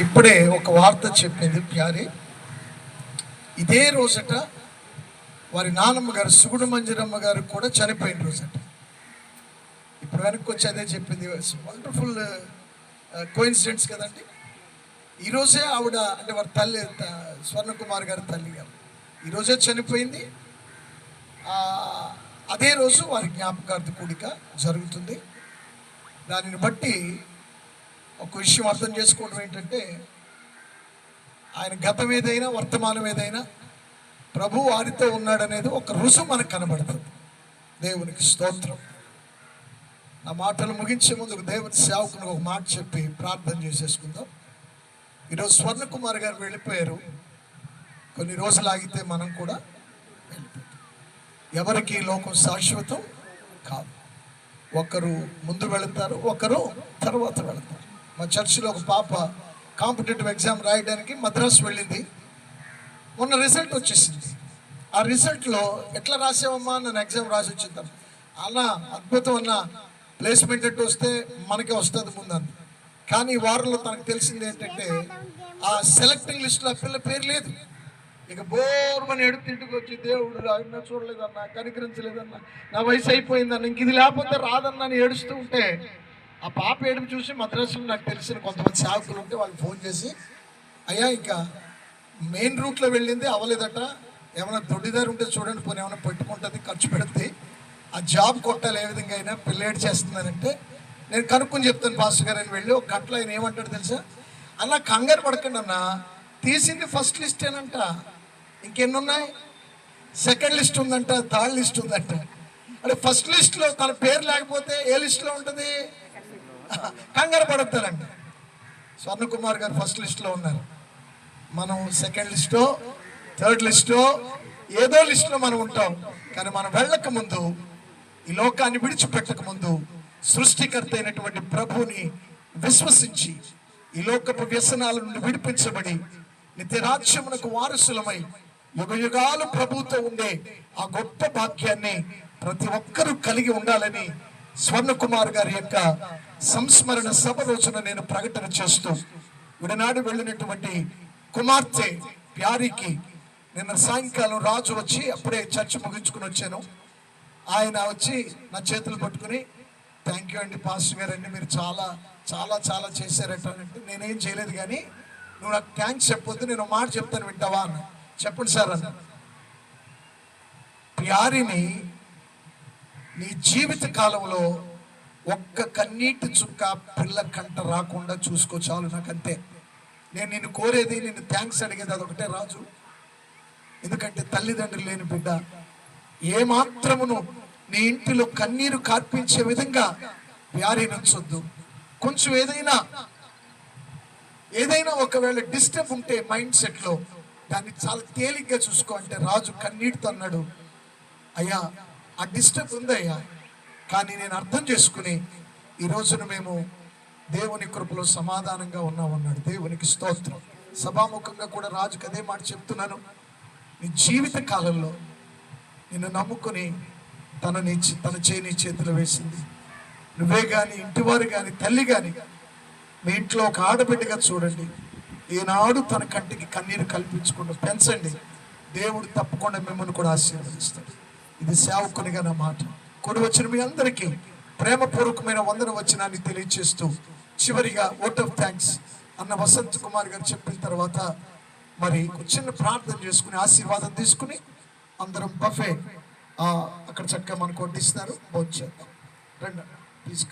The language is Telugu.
ఇప్పుడే ఒక వార్త చెప్పింది ప్యారి. ఇదే రోజట వారి నాన్నమ్మ గారు సుగుడు మంజరమ్మ గారు కూడా చనిపోయిన రోజట. ఇప్పుడు వెనక్కి వచ్చి అదే చెప్పింది. వండర్ఫుల్ కోయిన్సిడెంట్స్ కదండి. ఈరోజే ఆవిడ అంటే వారి తల్లి స్వర్ణకుమార్ గారి తల్లి గారు ఈరోజే చనిపోయింది. అదే రోజు వారి జ్ఞాపకార్థ కూడిక జరుగుతుంది. దానిని బట్టి ఒక విషయం అర్థం చేసుకోవడం ఏంటంటే, ఆయన గతం ఏదైనా వర్తమానం ఏదైనా ప్రభు వారితో ఉన్నాడనేది ఒక రుజువు మనకు కనబడుతుంది. దేవునికి స్తోత్రం. నా మాటలు ముగించే ముందు దేవుని సేవకుని ఒక మాట చెప్పి ప్రార్థన చేసేసుకుందాం. ఈరోజు స్వర్ణకుమార్ గారు వెళ్ళిపోయారు. కొన్ని రోజులు ఆగితే మనం కూడా వెళ్ళిపోతాం. ఎవరికి లోకం శాశ్వతం కాదు. ఒకరు ముందు వెళతారు, ఒకరు తర్వాత వెళతారు. మా చర్చిలో ఒక పాప కాంపిటేటివ్ ఎగ్జామ్ రాయడానికి మద్రాసు వెళ్ళింది. మొన్న రిజల్ట్ వచ్చేసింది. ఆ రిజల్ట్లో ఎట్లా రాసావమ్మా, నన్ను ఎగ్జామ్ రాసి వచ్చింది అన్న, అద్భుతం అన్న, ప్లేస్మెంట్ ఎట్టు వస్తే మనకే వస్తుంది ముందని. కానీ ఈ వారంలో తనకు తెలిసింది ఏంటంటే, ఆ సెలెక్టింగ్ లిస్టులో ఆ పిల్ల పేరు లేదు. ఇక బోర్మని ఎడుపు ఇంటికి వచ్చి, దేవుడు ఆయన చూడలేదన్నా, కనికరించలేదన్నా, నా వయసు అయిపోయిందన్న, ఇంక ఇది లేకపోతే రాదన్నా అని ఏడుస్తూ ఉంటే, ఆ పాప ఏడుపు చూసి మద్రాసులో నాకు తెలిసిన కొంతమంది సేవకులు ఉంటే వాళ్ళు ఫోన్ చేసి, అయ్యా ఇంకా మెయిన్ రూట్లో వెళ్ళింది అవ్వలేదట, ఏమైనా దొడ్డిదారు ఉంటే చూడండి, పోనీ ఏమైనా పెట్టుకుంటుంది, ఖర్చు పెడితే ఆ జాబ్ కొట్టాలి ఏ విధంగా అయినా, పిల్లేడు చేస్తుందనంటే, నేను కనుక్కొని చెప్తాను పాస్టర్ గారు అని వెళ్ళి ఒక గంటలో ఆయన ఏమంటాడు తెలుసా, అలా కంగారు పడకండి అన్న, తీసింది ఫస్ట్ లిస్టేనంట, ఇంకెన్ని ఉన్నాయి, సెకండ్ లిస్ట్ ఉందంట, థర్డ్ లిస్ట్ ఉందంట. అంటే ఫస్ట్ లిస్ట్లో తన పేరు లేకపోతే ఏ లిస్టులో ఉంటుంది, కంగారు పడతారండి. స్వర్ణకుమార్ గారు ఫస్ట్ లిస్ట్లో ఉన్నారు, మనం సెకండ్ లిస్టో థర్డ్ లిస్టో ఏదో లిస్టులో మనం ఉంటాం. కానీ మనం వెళ్ళక ముందు, ఈ లోకాన్ని విడిచిపెట్టక ముందు, సృష్టికర్త అయినటువంటి ప్రభువుని విశ్వసించి ఈ లోకపు వ్యసనాల నుండి విడిపించబడి నిత్యరాజ్యమునకు వారసులమై యుగ యుగాలు ప్రభువుతో ఉండే ఆ గొప్ప భాగ్యాన్ని ప్రతి ఒక్కరూ కలిగి ఉండాలని స్వర్ణకుమార్ గారి యొక్క సంస్మరణ సభ రోజున నేను ప్రకటన చేస్తూ, విడనాడు వెళ్ళినటువంటి కుమార్తె ప్యారికి నిన్న సాయంకాలం రాజు వచ్చి అప్పుడే చర్చ ముగించుకుని వచ్చాను. ఆయన వచ్చి నా చేతులు పట్టుకుని, థ్యాంక్ యూ అండి పాస్టర్ గారు అండి, మీరు చాలా చాలా చాలా చేశారట అంటే, నేనేం చేయలేదు కానీ నువ్వు నాకు థ్యాంక్స్ చెప్పొద్దు, నేను మాట చెప్తాను వింటావా అన్న. చెప్పండి సార్ అన్న. ప్యారిని నీ జీవిత కాలంలో ఒక్క కన్నీటి చుక్క పిల్ల కంట రాకుండా చూసుకో చాలు, నాకంతే. నేను నిన్ను కోరేది, నిన్ను థ్యాంక్స్ అడిగేది అదొకటే రాజు. ఎందుకంటే తల్లిదండ్రులు లేని బిడ్డ ఏమాత్రమును నీ ఇంటిలో కన్నీరు కార్పించే విధంగా ప్యారి నుంచొద్దు. కొంచెం ఏదైనా ఒకవేళ డిస్టర్బ్ ఉంటే మైండ్ సెట్లో దాన్ని చాలా తేలిగ్గా చూసుకో అంటే రాజు కన్నీటితో అన్నాడు, అయ్యా ఆ డిస్టర్బ్ ఉందయ్యా, కానీ నేను అర్థం చేసుకుని ఈ రోజున మేము దేవుని కృపలో సమాధానంగా ఉన్నామన్నాడు. దేవునికి స్తోత్రం. సభాముఖంగా కూడా రాజుకి అదే మాట చెప్తున్నాను. నీ జీవిత కాలంలో నిన్ను నమ్ముకొని తన చేయి చేతిలో వేసింది నువ్వే కానీ, ఇంటివారు కానీ, తల్లి కానీ, మీ ఇంట్లో ఒక ఆడబిడ్డగా చూడండి. ఈనాడు తన కంటికి కన్నీరు కల్పించకుండా పెంచండి. దేవుడు తప్పకుండా మిమ్మల్ని కూడా ఆశీర్వదిస్తాడు. ఇది సేవకునిగా నా మాట. కూడి వచ్చిన మీ అందరికీ ప్రేమపూర్వకమైన వందన వచనాన్ని తెలియజేస్తూ, చివరిగా ఓట్ ఆఫ్ థ్యాంక్స్ అన్న వసంత్ కుమార్ గారు చెప్పిన తర్వాత మరి చిన్న ప్రార్థన చేసుకుని ఆశీర్వాదం తీసుకుని అందరం బఫే అక్కడ చక్కగా మనకు వడ్డిస్తున్నారు, భోంచేద్దాం. రండి తీసుకు